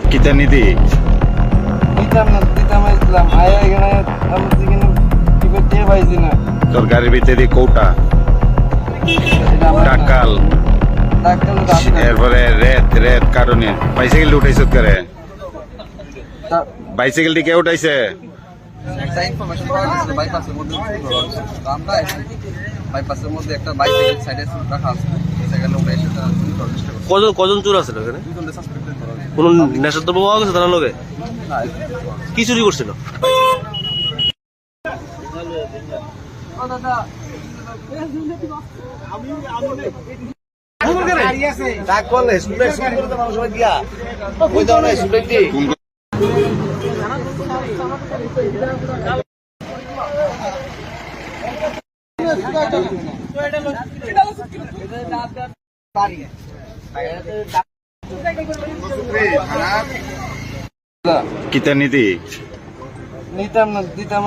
কিতা নীতি তোর গাড়ির ভিতরে কৌটা টাকাল এরপরে রেত কারণে বাইসাইকেল উঠাইছ করে বাইসাইকেলটি কে উঠাইছে কজন চোর আছিল এখানে? কোন নেশার দ্রব্য পাওয়া গেছে তারা লোকে? কি চুরি করছিল? কিতা নীতি নিতাম না দিতাম